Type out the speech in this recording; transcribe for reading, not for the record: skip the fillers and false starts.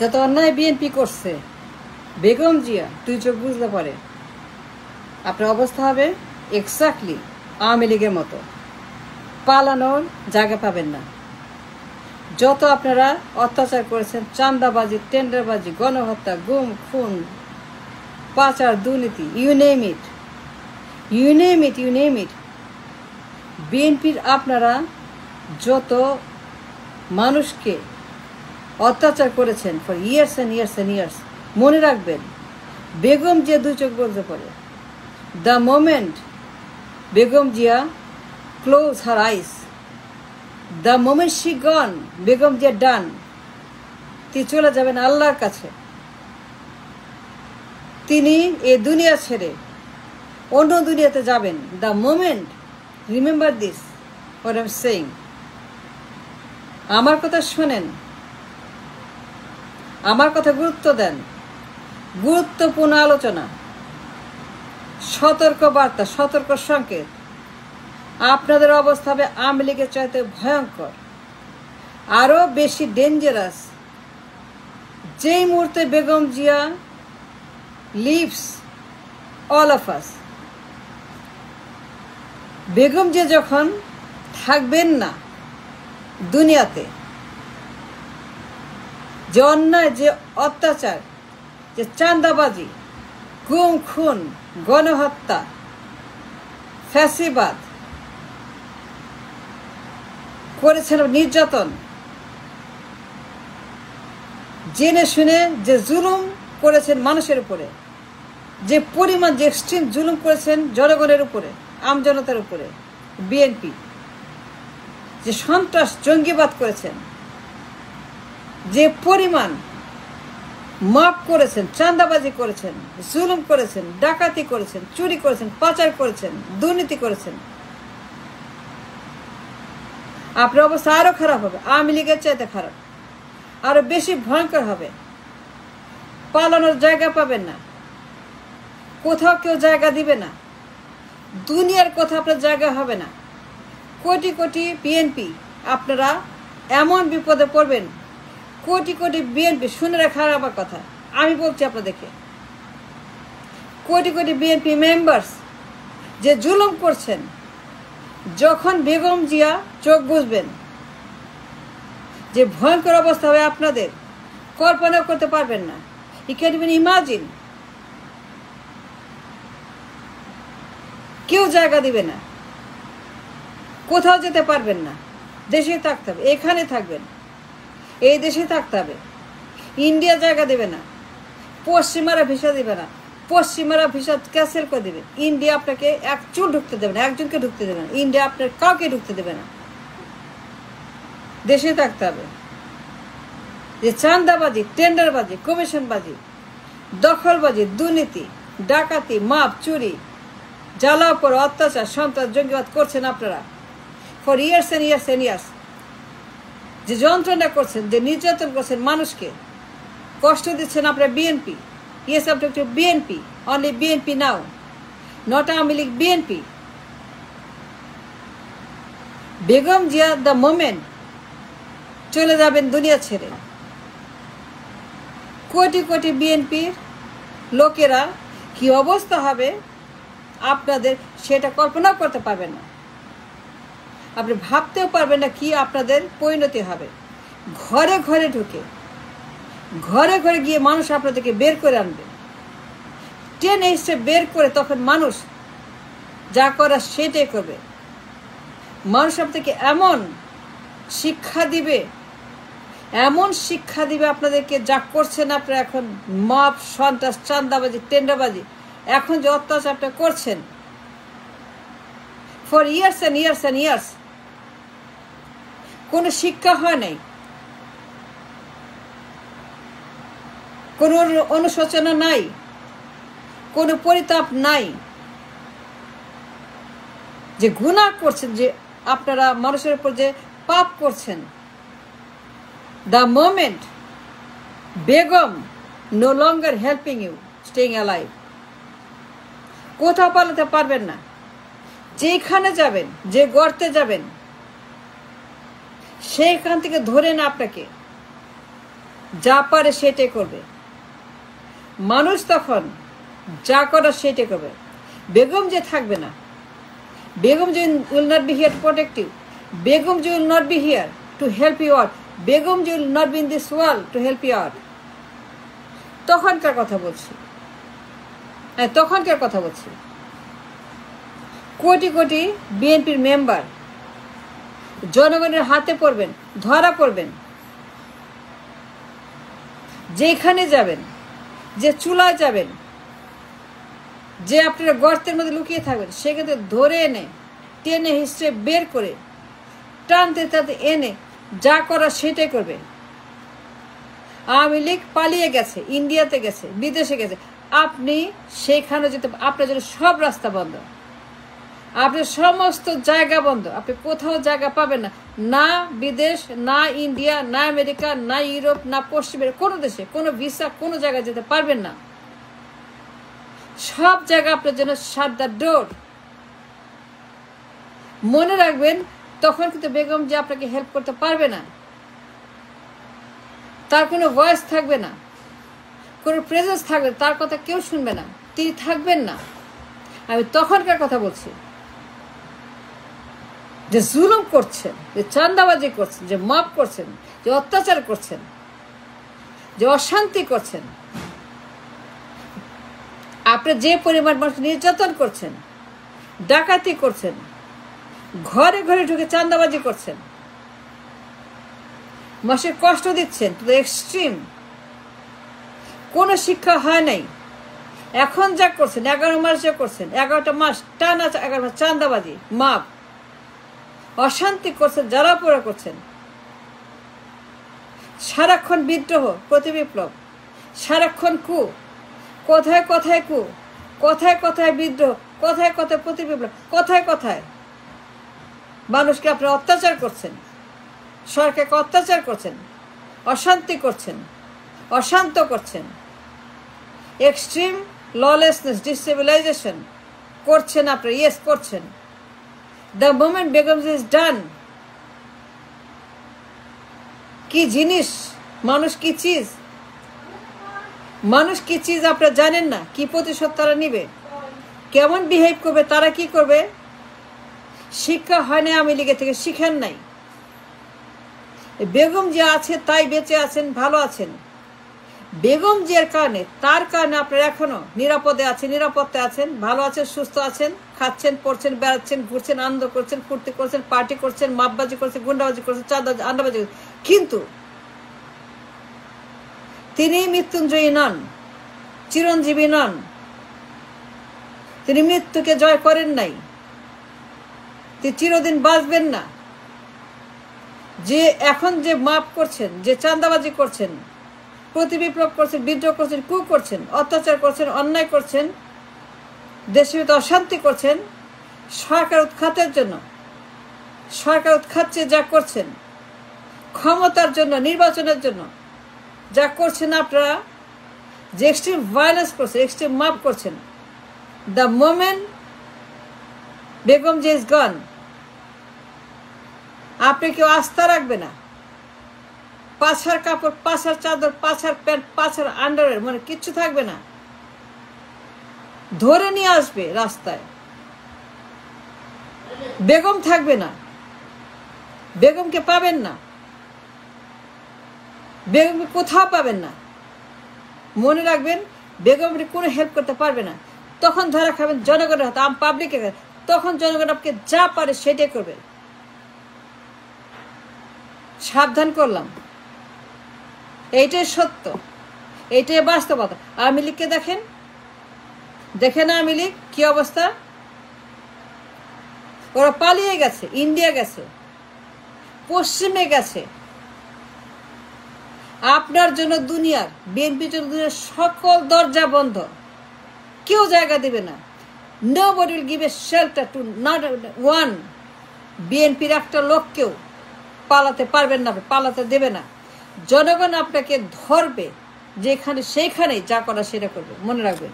যত অন্যায় বিএনপি করছে, বেগম জিয়া দুই চোখ বুঝতে পারে আপনার অবস্থা হবে এক্স্যাক্টলি আওয়ামী লীগের মতো। পালানোর জায়গা পাবেন না। যত আপনারা অত্যাচার করেছেন, চাঁদাবাজি, টেন্ডারবাজি, গণহত্যা, গুম, খুন, পাচার, দুর্নীতি, you name it, you name it, you name it. বিএনপির আপনারা যত মানুষকে অত্যাচার করেছেন for years and years and years, মনে রাখবেন বেগম জিয়া দুই চোখ বলতে পারে, the moment Begum Zia close her eyes, the moment she gone, Begum Zia done, তিনি চলে যাবেন আল্লাহর কাছে। তিনি এই দুনিয়া ছেড়ে অন্য দুনিয়াতে যাবেন। The moment, remember this what I am saying. আমার কথা শোনেন, আমার কথা গুরুত্ব দেন। গুরুত্বপূর্ণ আলোচনা, সতর্ক বার্তা, সতর্ক সংকেত। আপনাদের অবস্থা হবে আওয়ামী লীগের চাইতে ভয়ঙ্কর, আরো বেশি ডেঞ্জারাস। যেই মুহূর্তে Begum Zia leaves all of us, Begum Zia যখন থাকবেন না দুনিয়াতে, যে অন্যায়, যে অত্যাচার, যে চাঁদাবাজি, গুম খুন, গণহত্যা, ফ্যাসিবাদ করেছেন, নির্যাতন, জেনে শুনে যে জুলুম করেছেন মানুষের উপরে, যে পরিমাণ, যে এক্সট্রিম জুলুম করেছেন জনগণের উপরে, আমজনতার উপরে, বিএনপি যে সন্ত্রাস, জঙ্গিবাদ করেছেন, যে পরিমাণ মাপ করেছেন, চাঁদাবাজি করেছেন, জুলুম করেছেন, ডাকাতি করেছেন, চুরি করেছেন, পাচার করেছেন, দুর্নীতি করেছেন, আপনার অবস্থা আরো খারাপ হবে, আওয়ামী লীগের চাইতে খারাপ, আরো বেশি ভয়ঙ্কর হবে। পালানোর জায়গা পাবেন না, কোথাও কেউ জায়গা দিবে না, দুনিয়ার কোথাও আপনার জায়গা হবে না। কোটি কোটি বিএনপি আপনারা এমন বিপদে পড়বেন, কোটি কোটি বিএনপি, শুনে রাখার আমার কথা আমি বলছি আপনাদেরকে, কোটি কোটি বিএনপি মেম্বার্স যে জুলুম করছেন, যখন বেগম জিয়া চোখ বুঝবেন, যে ভয়ঙ্কর অবস্থা হবে আপনাদের কল্পনা করতে পারবেন না। You can even imagine. কেউ জায়গা দিবে না, কোথাও যেতে পারবেন না, দেশে থাকতে হবে, এখানে থাকবেন, এই দেশে থাকতে হবে। ইন্ডিয়া জায়গা দেবে না, পশ্চিমারা ভিসা দেবে না, পশ্চিমারা ভিসা ক্যান্সেল করে দেবে। ইন্ডিয়া আপনাকে এক চুল ঢুকতে দেবে না, একজনকে ঢুকতে দেবে না, ইন্ডিয়া আপনার কাউকে ঢুকতে দেবে না, দেশে থাকতে হবে। যে চাঁদাবাজি, টেন্ডারবাজি, কমিশনবাজি, দখলবাজি, দুর্নীতি, ডাকাতি, মাপ, চুরি, জ্বালাও করে অত্যাচার, সন্ত্রাস, জঙ্গিবাদ করছেন আপনারা for years and years and years, যে যন্ত্রণা করছেন, যে নির্যাতন করছেন, মানুষকে কষ্ট দিচ্ছেন আপনারা বিএনপি। ইয়েস, আপনার BNP, only BNP now, not Awami League, BNP. Begum Zia the moment চলে যাবেন দুনিয়া ছেড়ে, কোটি কোটি বিএনপির লোকেরা কি অবস্থা হবে আপনাদের সেটা কল্পনাও করতে পারবেন না, আপনি ভাবতেও পারবেন না কি আপনাদের পরিণতি হবে। ঘরে ঘরে ঢুকে, ঘরে ঘরে গিয়ে মানুষ আপনাদেরকে বের করে আনবে, টেনে এসে বের করে, তখন মানুষ যা করার সেটাই করবে। মানুষ আপনাদেরকে এমন শিক্ষা দিবে, এমন শিক্ষা দিবে আপনাদেরকে, যা করছেন আপনারা এখন, মাপ, সন্ত্রাস, চাঁদাবাজি, টেন্ডারবাজি, এখন যে অত্যাচার আপনারা করছেন for years and years and years, কোনো শিক্ষা হয় নাই, কোনো অনুশোচনা নাই, কোনো পরিতাপ নাই। যে গুনাহ করছেন, যে আপনারা মানুষের উপর যে পাপ করছেন, the moment Begum no longer helping you staying alive, কোথাও পালাতে পারবেন না। যেখানে যাবেন, যে গর্তে যাবেন, সেইখান থেকে ধরে না আপনাকে যা পারে সেটাই করবে। মানুষ তখন যা করার সেটাই করবে। বেগম যে থাকবে না, বেগম যে will not be here to protect you, Begum যে will not be here to help you out, Begum যে will not be in this world to help you out. তখনকার কথা বলছি, হ্যাঁ তখনকার কথা বলছি। কোটি কোটি বিএনপির মেম্বার জনগণের হাতে পড়বেন, ধরা পড়বেন, যেখানে যাবেন, যে চুলায় যাবেন, যে আপনারা গর্তের মধ্যে লুকিয়ে থাকবেন, সেক্ষেত্রে ধরে এনে টেনে হিস্ট্রে বের করে টানতে টানতে এনে যা করা সেটাই করবে। আওয়ামী লীগ পালিয়ে গেছে, ইন্ডিয়াতে গেছে, বিদেশে গেছে, আপনি সেখানে যেতে, আপনার জন্য সব রাস্তা বন্ধ, আপনার সমস্ত জায়গা বন্ধ, আপনি কোথাও জায়গা পাবেন না, না বিদেশ, না ইন্ডিয়া, না আমেরিকা, না ইউরোপ, না পশ্চিমের কোনো দেশে কোনো ভিসা, কোনো জায়গায় যেতে পারবেন না। সব জায়গা আপনার জন্য শাট দ্য ডোর। মনে রাখবেন, তখন কিন্তু বেগম যে আপনাকে হেল্প করতে পারবে না, তার কোনো ভয়েস থাকবে না, কোনো প্রেজেন্স থাকবে, তার কথা কেউ শুনবে না, তিনি থাকবেন না। আমি তখনকার কথা বলছি, যে জুলুম করছেন, যে চাঁদাবাজি করছেন, যে মাপ করছেন, যে অত্যাচার করছেন, যে অশান্তি করছেন, আপনি যে পরিমাণ মানুষ নির্যাতন করছেন, ডাকাতি করছেন, ঘরে ঘরে ঢুকে চাঁদাবাজি করছেন, মানুষের কষ্ট দিচ্ছেন, তো এক্সট্রিম। কোনো শিক্ষা হয় নাই, এখন যা করছেন 11 মাস যা করছেন, 11টা মাস টানা 11 মাস চাঁদাবাজি, মাপ, অশান্তি করছেন, জ্বালাপোড়া করছেন, সারাক্ষণ বিদ্রোহ, প্রতিবিপ্লব, সারাক্ষণ কু, কথায় কথায় কু, কথায় কথায় বিদ্রোহ, কথায় কথায় প্রতিবিপ্লব, কথায় কথায় মানুষকে আপনারা অত্যাচার করছেন, সরকারকে অত্যাচার করছেন, অশান্তি করছেন, অশান্ত করছেন, এক্সট্রিম ললেসনেস, ডিস্টেবিলাইজেশন করছেন আপনারা। ইয়েস, করছেন। The moment Begum is done, কি জিনিস মানুষ, কি চিজ, মানুষ কি চিজ আপনারা জানেন না। কি প্রতিশোধ তারা নিবে, কেমন বিহেভ করবে, তারা কি করবে, শিক্ষা হয় না আওয়ামী লীগের থেকে, শিখেন নাই। বেগম যে আছে তাই বেঁচে আছেন, ভালো আছেন। বেগম জিয়ার কারণে, তার কারণে আপনারা এখনো নিরাপদে আছেন, নিরাপত্তা আছেন, ভালো আছেন, সুস্থ আছেন, খাচ্ছেন, পড়ছেন, বেড়াচ্ছেন, ঘুরছেন, আনন্দ করছেন, ফুর্তি করছেন, পার্টি করছেন, মাপবাজি করছেন, গুন্ডাবাজি করছেন, চাঁদাবাজি, আন্ডাবাজি করছেন। কিন্তু তিনি মৃত্যুঞ্জয়ী নন, চিরঞ্জীবী নন, তিনি মৃত্যুকে জয় করেন নাই, তিনি চিরদিন বাঁচবেন না। যে এখন যে মাপ করছেন, যে চাঁদাবাজি করছেন, প্রতিবিপ্লব করছেন, বিদ্রোহ করছেন, কু করছেন, অত্যাচার করছেন, অন্যায় করছেন, দেশের ভিতরে অশান্তি করছেন, সরকার উৎখাতের জন্য, সরকার উৎখাচ্ছে যা করছেন, ক্ষমতার জন্য, নির্বাচনের জন্য যা করছেন আপনারা, যে এক্সট্রিম ভায়োলেন্স করছেন, এক্সট্রিম মাপ করছেন, দ্য মোমেন্ট বেগম যে ইজ গন, আপনি কেউ আস্থা রাখবে না। পাছার কাপড়, পাছার চাদর, পাছার প্যান্ট, পাছার আন্ডারওয়্যার, মানে কিচ্ছু থাকবে না, ধরে নিয়ে আসবে রাস্তায়। বেগম থাকবে না, বেগমকে পাবেন না, বেগমকে কোথাও পাবেন না। মনে রাখবেন, বেগম কোনো হেল্প করতে পারবে না। তখন ধরা খাবেন জনগণের হাতে, আম পাবলিকের হাতে। তখন জনগণ আপনাকে যা পারে সেটাই করবে। সাবধান করলাম, এইটাই সত্য, এইটাই বাস্তবতা। আওয়ামী লীগকে দেখেন, দেখে না আওয়ামী লীগ কি অবস্থা, ওরা পালিয়ে গেছে, ইন্ডিয়া গেছে, পশ্চিমে গেছে। আপনার জন্য দুনিয়ার, বিএনপির জন্য দুনিয়ার সকল দরজা বন্ধ, কেউ জায়গা দেবে না। Nobody will give a shelter to not one. বিএনপির একটা লোককেও পালাতে পারবেন না, পালাতে দেবে না। জনগণ আপনাকে ধরবে, যেখানে সেইখানেই যা করা সেটা করবে, মনে রাখবেন।